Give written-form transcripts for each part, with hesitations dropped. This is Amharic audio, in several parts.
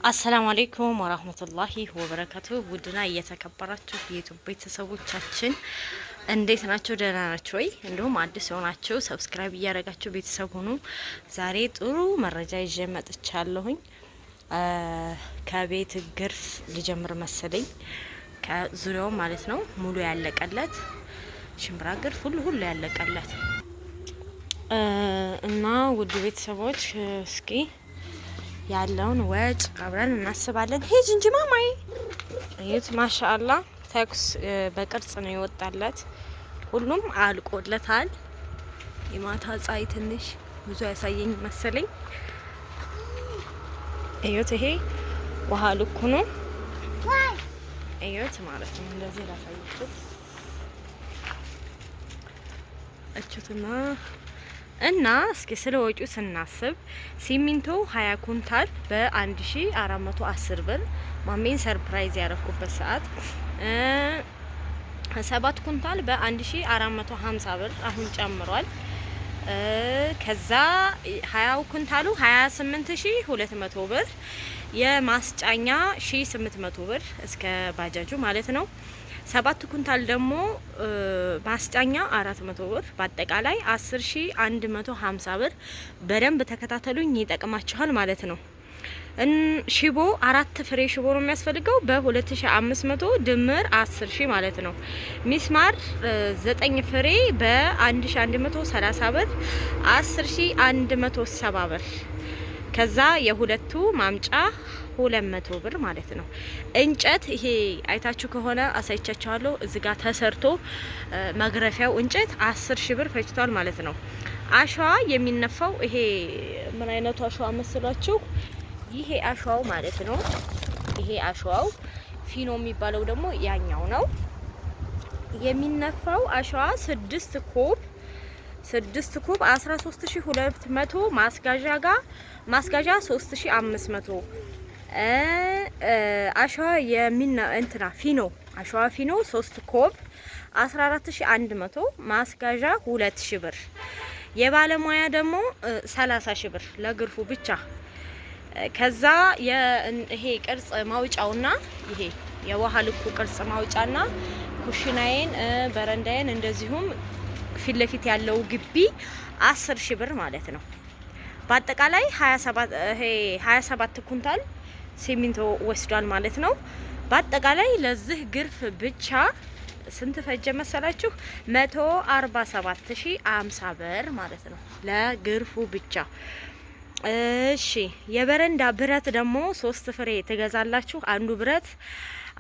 አሰላሙ አለይኩም ወራህመቱላሂ ወበረካቱ። ውድና እየተከበራችሁ የዩቲዩብ ቤተሰቦቻችን እንዴት ናችሁ? ደህና ናችሁ ወይ? እንዲሁም አዲስ የሆናችሁ ሰብስክራይብ እያደረጋችሁ ቤተሰብ ሁኑ። ዛሬ ጥሩ መረጃ ይዤ መጥቻለሁኝ። ከቤት ግርፍ ልጀምር መሰለኝ። ከዙሪያው ማለት ነው ሙሉ ያለቀለት ሽምብራ ግርፍ ሁሉ ያለቀለት እና ውድ ቤተሰቦች እስኪ ያለውን ወጭ አብረን እናስባለን። ሄጅ እንጂ ማማይ እዩት። ማሻአላ ተኩስ በቅርጽ ነው የወጣለት። ሁሉም አልቆለታል። የማታ ፀሐይ ትንሽ ብዙ ያሳየኝ መሰለኝ። እዩት። ይሄ ውሃ ልኩ ነው። እዩት ማለት ነው። እንደዚህ ላሳያችሁ እቹትና እና እስኪ ስለ ወጪው ስናስብ ሲሚንቶ 20 ኩንታል በ1410 ብር ማሜን ሰርፕራይዝ ያረኩበት ሰዓት 7 ኩንታል በ1450 ብር አሁን ጨምሯል። ከዛ 20 ኩንታሉ 28200 ብር፣ የማስጫኛ 1800 ብር እስከ ባጃጁ ማለት ነው። 7 ኩንታል ደግሞ ማስጫኛ 400 ብር፣ በአጠቃላይ 10150 ብር። በደንብ ተከታተሉኝ ይጠቅማችኋል ማለት ነው። ሽቦ 4 ፍሬ ሽቦ ነው የሚያስፈልገው በ2500 ድምር 10000 ማለት ነው። ሚስማር 9 ፍሬ በ1130 ብር 10170 ብር። ከዛ የሁለቱ ማምጫ 200 ብር ማለት ነው። እንጨት ይሄ አይታችሁ ከሆነ አሳይቻችኋለሁ። እዚህ ጋር ተሰርቶ መግረፊያው እንጨት 10000 ብር ፈጅቷል ማለት ነው። አሸዋ የሚነፋው ይሄ ምን አይነቱ አሸዋ መስሏችሁ? ይሄ አሸዋው ማለት ነው። ይሄ አሸዋው ፊኖ የሚባለው ደግሞ ያኛው ነው የሚነፋው። አሸዋ 6 ኩብ 13200 ማስጋዣ ጋር ማስጋዣ 3500 አሸዋ እንትና ፊኖ አሸዋ ፊኖ 3 ኮብ 14100 ማስጋዣ 2000 ብር። የባለሙያ ደግሞ 30000 ብር ለግርፉ ብቻ። ከዛ ይሄ ቅርጽ ማውጫውና ይሄ የውሃ ልኩ ቅርጽ ማውጫና ኩሽናዬን በረንዳዬን እንደዚሁም ፊት ለፊት ያለው ግቢ 10000 ብር ማለት ነው። በአጠቃላይ 27 ኩንታል ሲሚንቶ ወስዷል ማለት ነው። በአጠቃላይ ለዚህ ግርፍ ብቻ ስንት ፈጀ መሰላችሁ? 147050 ብር ማለት ነው ለግርፉ ብቻ። እሺ የበረንዳ ብረት ደግሞ 3 ፍሬ ትገዛላችሁ። አንዱ ብረት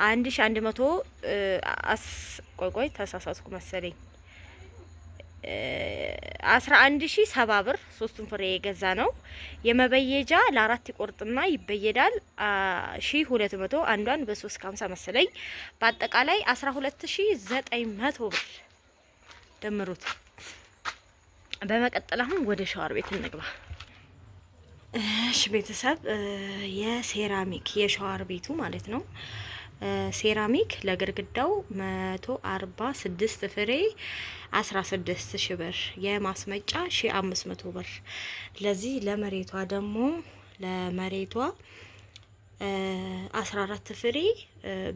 1100 ቆይ ተሳሳትኩ መሰለኝ 11070 ብር 3ቱን ፍሬ የገዛ ነው። የመበየጃ ለ4 ይቆርጥና ይበየዳል 1200 አንዷን በ350 መሰለኝ። በአጠቃላይ 12900 ብር ደምሩት። በመቀጠል አሁን ወደ ሻወር ቤት እንግባ። እሺ ቤተሰብ የሴራሚክ የሻወር ቤቱ ማለት ነው። ሴራሚክ ለግርግዳው 146 ፍሬ 16000 ብር፣ የማስመጫ 1500 ብር። ለዚህ ለመሬቷ ደግሞ ለመሬቷ 14 ፍሬ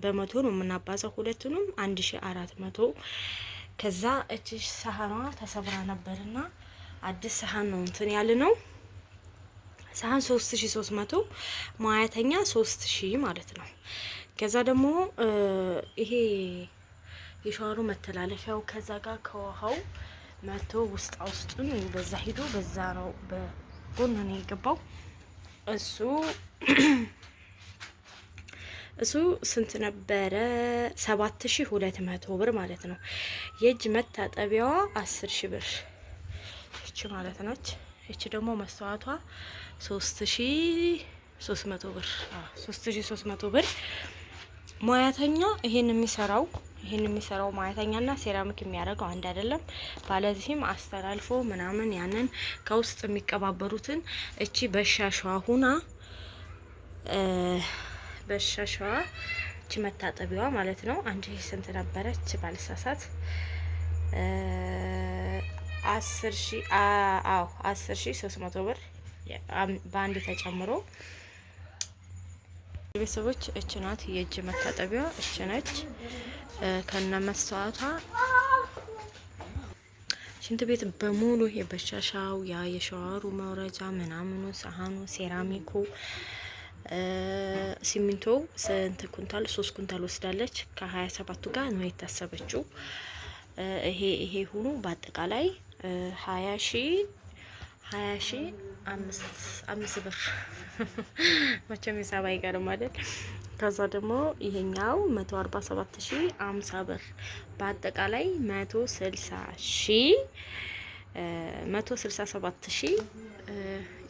በመቶ ነው የምናባዛው ሁለቱንም 1400። ከዛ እቺ ሳህኗ ተሰብራ ነበርና አዲስ ሳህን ነው እንትን ያለ ነው። ሳህን 3300 ሙያተኛ 3000 ማለት ነው። ከዛ ደግሞ ይሄ የሻወሩ መተላለፊያው ከዛ ጋር ከውሃው መቶ ውስጡን በዛ ሄዶ በዛ ነው በጎን ነው የገባው። እሱ ስንት ነበረ? 7200 ብር ማለት ነው። የእጅ መታጠቢያዋ 10000 ብር እቺ ማለት ነች። እቺ ደግሞ መስተዋቷ 3300 ብር 3300 ብር። ሙያተኛ ይሄን የሚሰራው ሙያተኛና ሴራሚክ የሚያደርገው አንድ አይደለም። ባለዚህም አስተላልፎ ምናምን ያንን ከውስጥ የሚቀባበሩትን እቺ በሻሻዋ ሁና በሻሻዋ እቺ መታጠቢያዋ ማለት ነው። አንድ ስንት ነበረች ባልሳሳት? 10300 ብር በአንድ ተጨምሮ ቤተሰቦች እች ናት የእጅ መታጠቢያ እች ነች ከነ መስታወቷ። ሽንት ቤት በሙሉ የበሻሻው ያ የሻወሩ መውረጃ ምናምኑ ሳህኑ ሴራሚኩ ሲሚንቶ ስንት ኩንታል 3 ኩንታል ወስዳለች። ከ27ቱ ጋር ነው የታሰበችው። ይሄ ሁሉ በአጠቃላይ 20,000 5 ብር መቼም ሂሳብ አይቀርም አይደል? ከዛ ደግሞ ይሄኛው 147,050 ብር በአጠቃላይ 167,000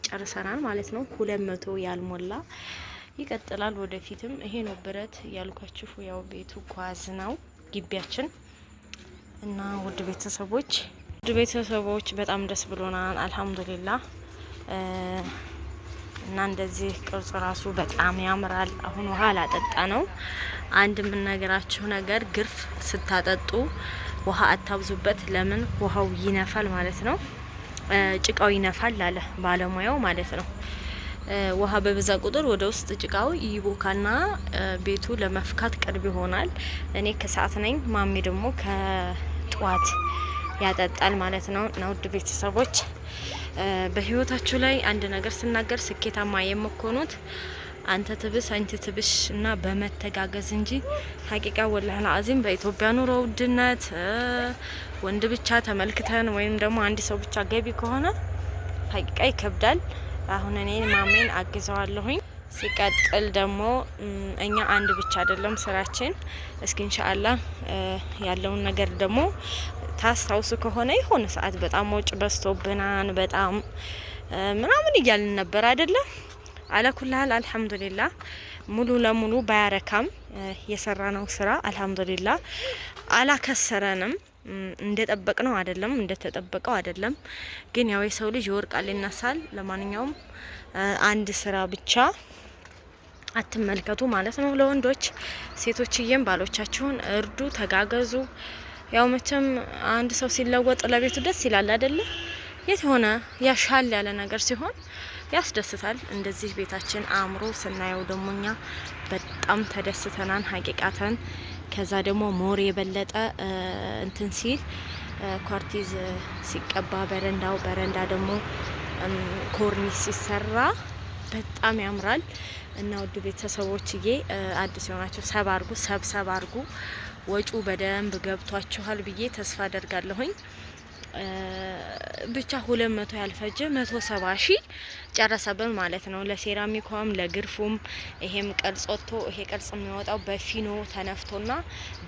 ጨርሰናል ማለት ነው። 200 ያልሞላ ይቀጥላል ወደፊትም። ይሄ ነው ብረት ያልኳችሁ። ያው ቤቱ ጓዝ ነው ግቢያችን እና ውድ ቤተሰቦች በጣም ደስ ብሎናል አልሐምዱሊላህ። እና እንደዚህ ቅርጽ ራሱ በጣም ያምራል። አሁን ውሃ ላጠጣ ነው። አንድ የምነግራችሁ ነገር ግርፍ ስታጠጡ ውሃ አታብዙበት። ለምን? ውሃው ይነፋል ማለት ነው። ጭቃው ይነፋል አለ ባለሙያው ማለት ነው። ውሃ በበዛ ቁጥር ወደ ውስጥ ጭቃው ይቦካና ቤቱ ለመፍካት ቅርብ ይሆናል። እኔ ከሰዓት ነኝ፣ ማሚ ደግሞ ከጧት ያጠጣል ማለት ነው። እና ውድ ቤተሰቦች በህይወታችሁ ላይ አንድ ነገር ስናገር ስኬታማ የምትሆኑት አንተ ትብስ አንተ ትብሽ እና በመተጋገዝ እንጂ ሀቂቃ ወላሂ አዚም በኢትዮጵያ ኑሮ ውድነት ወንድ ብቻ ተመልክተን ወይም ደግሞ አንድ ሰው ብቻ ገቢ ከሆነ ሀቂቃ ይከብዳል። አሁን እኔ ማሜን አግዘዋለሁኝ። ሲቀጥል ደግሞ እኛ አንድ ብቻ አይደለም ስራችን። እስኪ ኢንሻአላህ ያለውን ነገር ደግሞ ታስታውሱ ከሆነ የሆነ ሰዓት በጣም ወጭ በዝቶብናን በጣም ምናምን እያልን ነበር አይደለም። አለኩላል አልሐምዱሊላህ ሙሉ ለሙሉ ባያረካም የሰራነው ስራ አልሐምዱሊላህ አላከሰረንም። እንደጠበቅነው አይደለም፣ እንደተጠበቀው አይደለም። ግን ያው የሰው ልጅ ይወርቃል ይነሳል። ለማንኛውም አንድ ስራ ብቻ አትመልከቱ ማለት ነው። ለወንዶች ሴቶችዬም ባሎቻችሁን እርዱ፣ ተጋገዙ። ያው መቼም አንድ ሰው ሲለወጥ ለቤቱ ደስ ይላል አይደለ? የት ሆነ ያሻል ያለ ነገር ሲሆን ያስደስታል። እንደዚህ ቤታችን አምሮ ስናየው ደግሞ እኛ በጣም ተደስተናን ሀቂቃተን። ከዛ ደግሞ ሞር የበለጠ እንትን ሲል ኳርቲዝ ሲቀባ በረንዳ ደግሞ ኮርኒስ ሲሰራ በጣም ያምራል። እና ውድ ቤተሰቦችዬ አዲስ የሆናችሁ ሰብ አርጉ። ወጩ በደንብ ገብቷችኋል ብዬ ተስፋ አደርጋለሁኝ። ብቻ 200 ያልፈጀ 170,000 ጨረሰብን ማለት ነው። ለሴራሚኩም ለግርፉም ይሄም ቅርጽ ወጥቶ ይሄ ቅርጽ የሚወጣው በፊኖ ተነፍቶና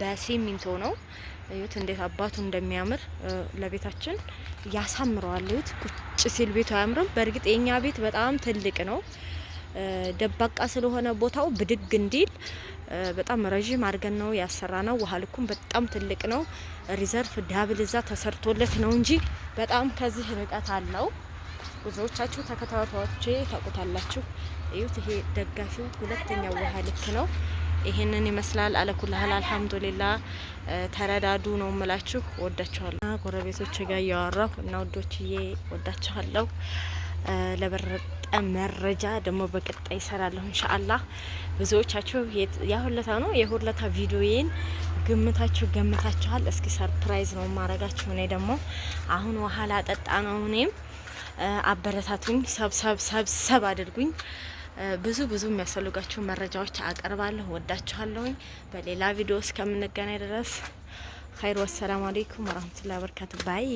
በሲሚንቶ ነው። እዩት እንዴት አባቱ እንደሚያምር ለቤታችን ያሳምረዋል። እዩት ቁጭ ሲል ቤቱ አያምርም? በእርግጥ የኛ ቤት በጣም ትልቅ ነው። ደባቃ ስለሆነ ቦታው ብድግ እንዲል በጣም ረጅም አድርገን ነው ያሰራ ነው። ውሃ ልኩም በጣም ትልቅ ነው። ሪዘርቭ ዳብል እዛ ተሰርቶለት ነው እንጂ በጣም ከዚህ ርቀት አለው። ብዙዎቻችሁ ተከታታዮቼ ታውቁታላችሁ። እዩት ይሄ ደጋፊው ሁለተኛው ውሃ ልክ ነው። ይሄንን ይመስላል። አለኩልሃል አልሐምዱሊላህ። ተረዳዱ ነው የምላችሁ። ወዳችኋለሁ። ጎረቤቶች ጋር ያወራሁ እና ወዶችዬ ወዳችኋለሁ። ለበረጠ መረጃ ደግሞ በቀጣይ ይሰራለሁ ኢንሻአላህ። ብዙዎቻችሁ ያሁለታ ነው የሁለታ ቪዲዮዬን ገምታችኋል። እስኪ ሰርፕራይዝ ነው ማረጋችሁ። እኔ ደግሞ አሁን ውሃ ላጠጣ ነው። እኔም አበረታቱኝ፣ ሰብሰብ አድርጉኝ። ብዙ የሚያስፈልጋችሁ መረጃዎች አቀርባለሁ። ወዳችኋለሁኝ። በሌላ ቪዲዮ እስከምንገናኝ ድረስ ኸይር። ወሰላሙ አለይኩም ወራህመቱላሂ ወበረካቱ። ባይ